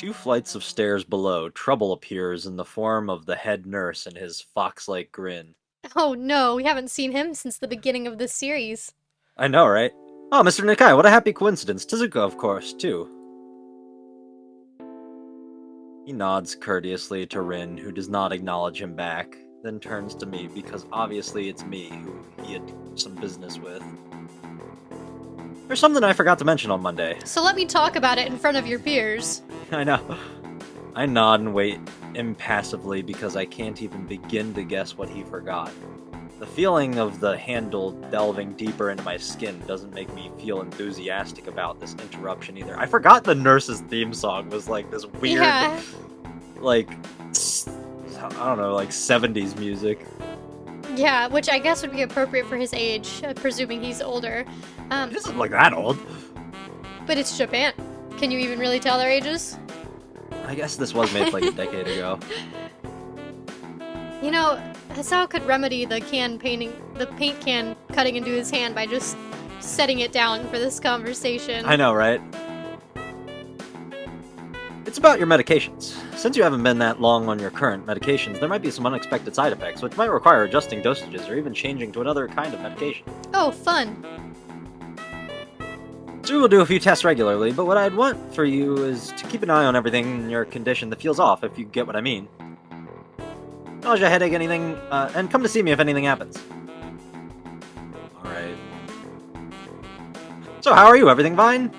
2 flights of stairs below, trouble appears in the form of the head nurse and his fox-like grin. Oh no, we haven't seen him since the beginning of this series. I know, right? Oh, Mr. Nakai, what a happy coincidence. Tezuka, of course, too. He nods courteously to Rin, who does not acknowledge him back, then turns to me because obviously it's me who he had some business with. There's something I forgot to mention on Monday. So let me talk about it in front of your peers. I know. I nod and wait impassively because I can't even begin to guess what he forgot. The feeling of the handle delving deeper into my skin doesn't make me feel enthusiastic about this interruption either. I forgot the nurse's theme song was like this weird, like, I don't know, like 70s music. Yeah, which I guess would be appropriate for his age, presuming he's older. He doesn't look that old. But it's Japan. Can you even really tell their ages? I guess this was made like a decade ago. You know, Hisao could remedy the paint can cutting into his hand by just setting it down for this conversation. I know, right? It's about your medications. Since you haven't been that long on your current medications, there might be some unexpected side effects, which might require adjusting dosages or even changing to another kind of medication. Oh, fun. So we will do a few tests regularly, but what I'd want for you is to keep an eye on everything in your condition that feels off, if you get what I mean. Nausea, headache, anything, and come to see me if anything happens. Alright. So how are you? Everything fine?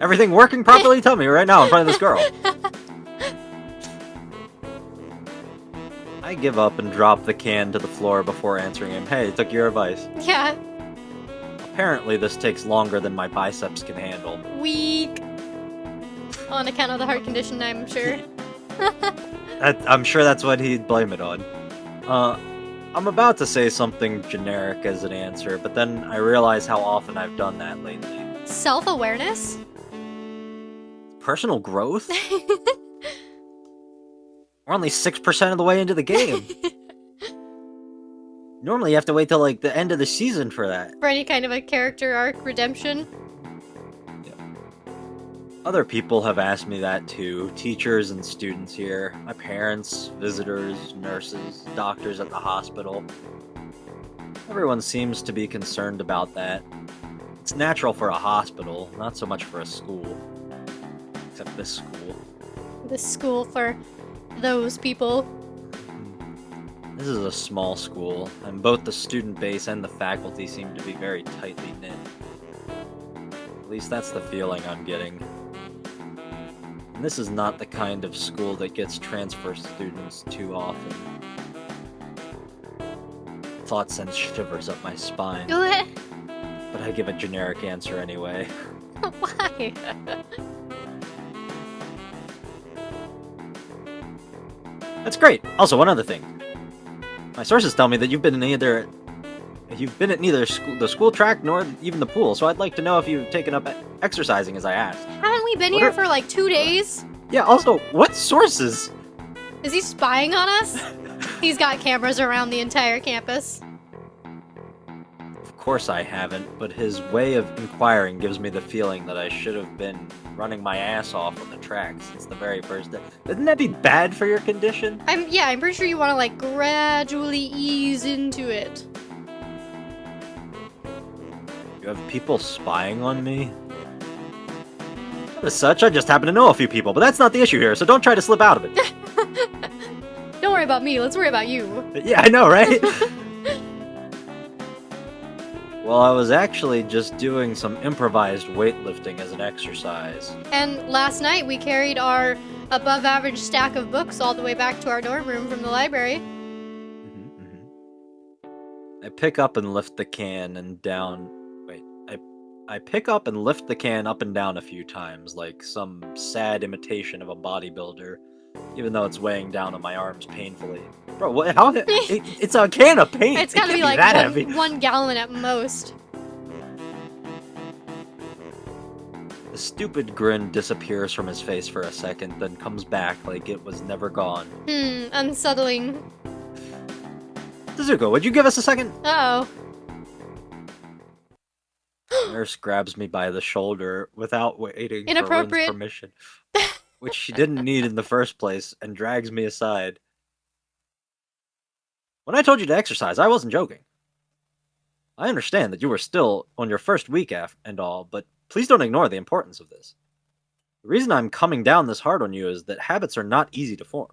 Everything working properly? Tell me right now in front of this girl. I give up and drop the can to the floor before answering him. Hey, took your advice. Yeah. Apparently this takes longer than my biceps can handle. Weak. On account of the heart condition, I'm sure. I'm sure that's what he'd blame it on. I'm about to say something generic as an answer, but then I realize how often I've done that lately. Self-awareness? Personal growth? We're only 6% of the way into the game. Normally you have to wait till like the end of the season for that. For any kind of a character arc redemption? Yeah. Other people have asked me that too. Teachers and students here. My parents, visitors, nurses, doctors at the hospital. Everyone seems to be concerned about that. It's natural for a hospital, not so much for a school. Except this school. This school for those people. This is a small school, and both the student base and the faculty seem to be very tightly knit. At least that's the feeling I'm getting. And this is not the kind of school that gets transfer students too often. Thought sends shivers up my spine. But I give a generic answer anyway. Why? That's great. Also, one other thing. My sources tell me that you've been at neither the school track nor even the pool, so I'd like to know if you've taken up exercising as I asked. Haven't we been here for like 2 days? Yeah, also, what sources? Is he spying on us? He's got cameras around the entire campus. Of course I haven't, but his way of inquiring gives me the feeling that I should have been running my ass off on the track since the very first day. Wouldn't that be bad for your condition? I'm pretty sure you want to like gradually ease into it. You have people spying on me? As such, I just happen to know a few people, but that's not the issue here, so don't try to slip out of it. Don't worry about me, let's worry about you. Yeah, I know, right? Well, I was actually just doing some improvised weightlifting as an exercise. And last night we carried our above average stack of books all the way back to our dorm room from the library. I pick up and lift the can and down... Wait, I pick up and lift the can up and down a few times, like some sad imitation of a bodybuilder, even though it's weighing down on my arms painfully. Bro, what? How? It's a can of paint. It's gotta be like that heavy. 1 gallon at most. The stupid grin disappears from his face for a second, then comes back like it was never gone. Unsettling. Tezuka, would you give us a second? Uh-oh. Nurse grabs me by the shoulder without waiting for Rin's Inappropriate. permission, which she didn't need in the first place, and drags me aside. When I told you to exercise, I wasn't joking. I understand that you were still on your first week and all, but please don't ignore the importance of this. The reason I'm coming down this hard on you is that habits are not easy to form.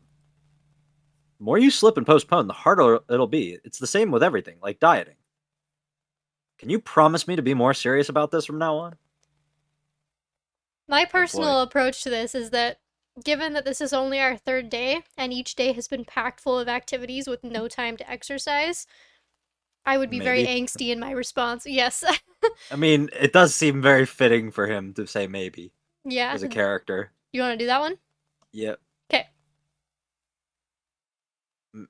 The more you slip and postpone, the harder it'll be. It's the same with everything, like dieting. Can you promise me to be more serious about this from now on? My Oh boy. personal approach to this is that given that this is only our third day and each day has been packed full of activities with no time to exercise, I would be very Maybe. angsty in my response. Yes. I mean, it does seem very fitting for him to say maybe Yeah. as a character. You want to do that one? Yep, Okay.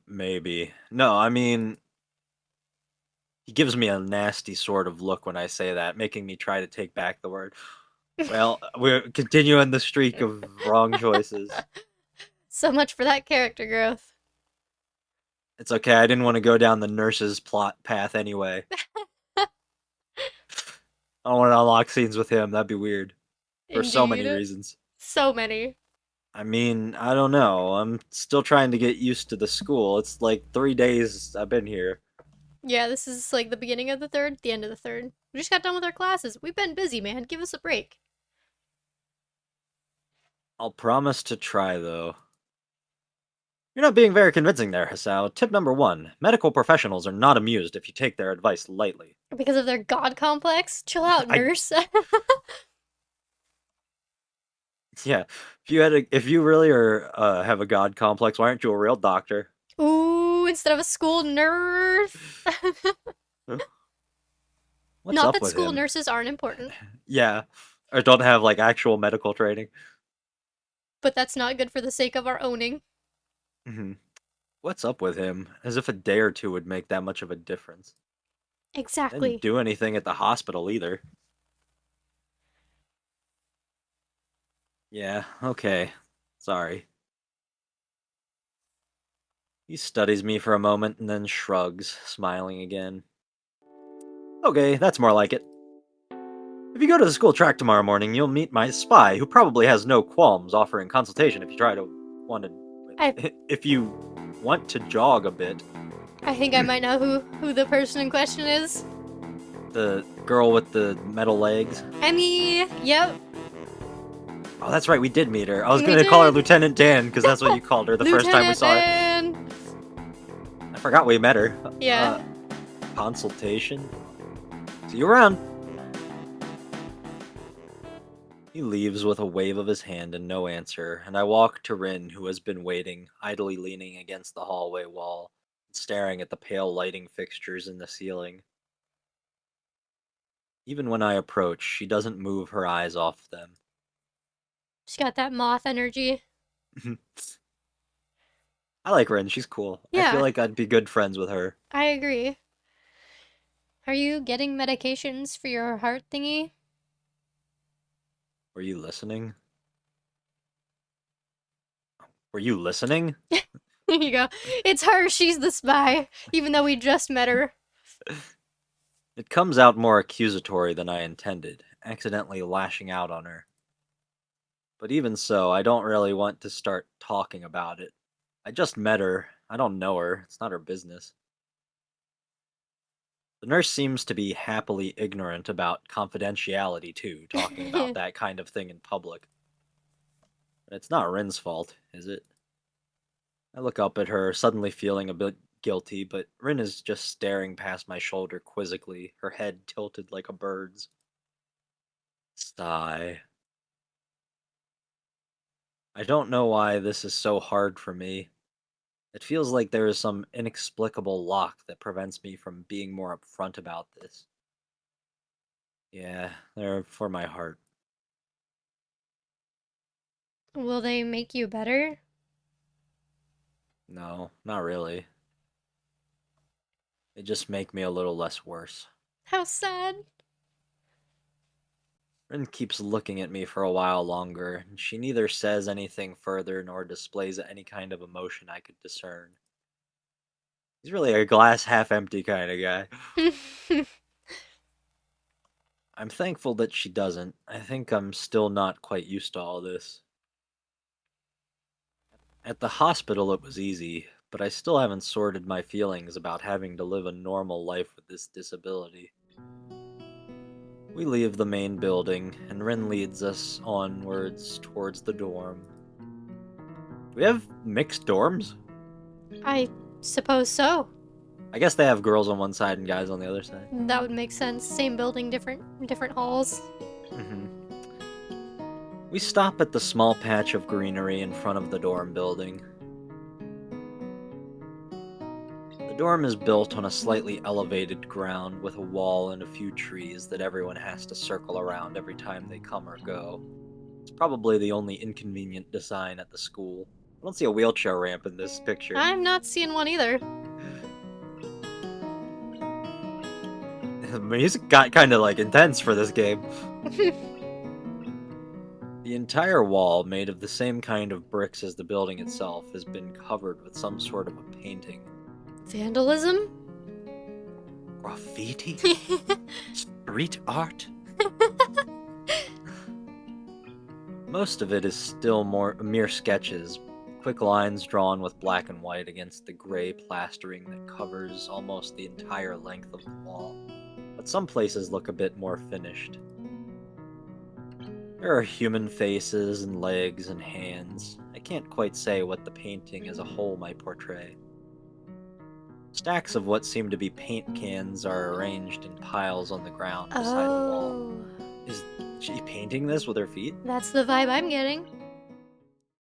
maybe. No, I mean, he gives me a nasty sort of look when I say that, making me try to take back the word. Well, we're continuing the streak of wrong choices. So much for that character growth. It's okay, I didn't want to go down the nurse's plot path anyway. I don't want to unlock scenes with him, that'd be weird. For so many Indeed. reasons. So many. I mean, I don't know. I'm still trying to get used to the school. It's like 3 days I've been here. Yeah, this is like the beginning of the third, the end of the third. We just got done with our classes. We've been busy, man. Give us a break. I'll promise to try, though. You're not being very convincing there, Hisao. Tip number 1. Medical professionals are not amused if you take their advice lightly. Because of their god complex? Chill out, I nurse. Yeah. If you really have a god complex, why aren't you a real doctor? Ooh, instead of a school nurse. What's Not up that with school him? nurses aren't important, Yeah. Or don't have like actual medical training. but that's not good for the sake of our owning. hmm What's up with him? As if a day or two would make that much of a difference. Didn't Exactly. do anything at the hospital either. Yeah, okay. Sorry. He studies me for a moment and then shrugs, smiling again. Okay, that's more like it. If you go to the school track tomorrow morning, you'll meet my spy, who probably has no qualms offering consultation if you try to want I to if you want to jog a bit. I think I might know who the person in question is. The girl with the metal legs. Emmy. Yep. Oh, that's right, we did meet her. I was We gonna call her did. Lieutenant Dan because that's what you called her the first time we Lieutenant saw her. Dan. I forgot we met her. Yeah. Consultation. See you around. He leaves with a wave of his hand and no answer, and I walk to Rin, who has been waiting, idly leaning against the hallway wall, staring at the pale lighting fixtures in the ceiling. Even when I approach, she doesn't move her eyes off them. She's got that moth energy. I like Rin, she's cool. I feel Yeah, like I'd be good friends with her. I agree. Are you getting medications for your heart thingy? Were you listening? Were you listening? Here you go. It's her. She's the spy, even though we just met her. It comes out more accusatory than I intended, accidentally lashing out on her. But even so, I don't really want to start talking about it. I just met her. I don't know her. It's not her business. The nurse seems to be happily ignorant about confidentiality, too, talking about that kind of thing in public. But it's not Rin's fault, is it? I look up at her, suddenly feeling a bit guilty, but Rin is just staring past my shoulder quizzically, her head tilted like a bird's. Sigh. I don't know why this is so hard for me. It feels like there is some inexplicable lock that prevents me from being more upfront about this. Yeah, they're for my heart. Will they make you better? No, not really. They just make me a little less worse. How sad. Rin keeps looking at me for a while longer, and she neither says anything further nor displays any kind of emotion I could discern. He's really a glass half empty kind of guy. I'm thankful that she doesn't. I think I'm still not quite used to all this. At the hospital, it was easy, but I still haven't sorted my feelings about having to live a normal life with this disability. We leave the main building, and Rin leads us onwards towards the dorm. Do we have mixed dorms? I suppose so. I guess they have girls on one side and guys on the other side. That would make sense. Same building, different halls. hmm We stop at the small patch of greenery in front of the dorm building. The dorm is built on a slightly elevated ground with a wall and a few trees that everyone has to circle around every time they come or go. It's probably the only inconvenient design at the school. I don't see a wheelchair ramp in this picture. I'm not seeing one either. The music got kind of like intense for this game. The entire wall, made of the same kind of bricks as the building itself, has been covered with some sort of a painting. Vandalism? Graffiti? Street art? Most of it is still mere sketches, quick lines drawn with black and white against the gray plastering that covers almost the entire length of the wall, but some places look a bit more finished. There are human faces and legs and hands. I can't quite say what the painting as a whole might portray. Stacks of what seem to be paint cans are arranged in piles on the ground beside the wall. Oh. Is she painting this with her feet? That's the vibe I'm getting.